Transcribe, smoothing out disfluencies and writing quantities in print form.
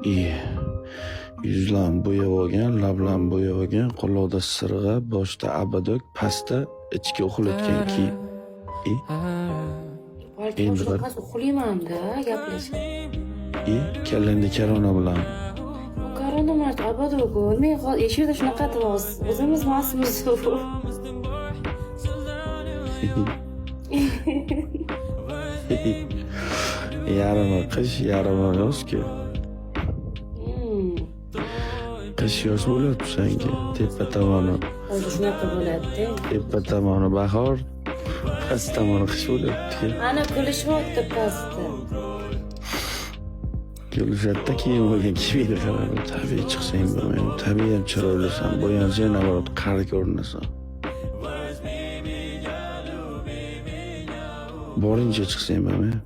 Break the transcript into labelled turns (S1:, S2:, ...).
S1: iyi. Yuzlarni bo'yab olgan, lablarni bo'yab olgan, qo'lida sirg'a, boshda abadok, pastda ichki uxlayotgan ki.
S2: Balki
S1: Endi
S2: shunaqasi uxlayman-da, gaplashib.
S1: Kallangda korona bilan.
S2: Korona emas, abadok. Men eshikda shunaqa qilamiz. O'zimiz emasmiz.
S1: Yarimi qish, yarimi yoz-ku. Qish yoz bo'lyapti sanki. Tepa tomoni.
S2: Hozir shunaqa bo'ladi-da.
S1: Tepa tomoni bahor, past tomoni qish bo'lyapti.
S2: Ana kulishyapti pastda.
S1: Kelishadi keyin bo'lgan kiyimga qarab tabiiy chiqsang bo'lmaydi. Tabiiy ham chiroylisan, bo'yansang navrot qari ko'rinasan. Boringcha chiqsang bo'lmaydi.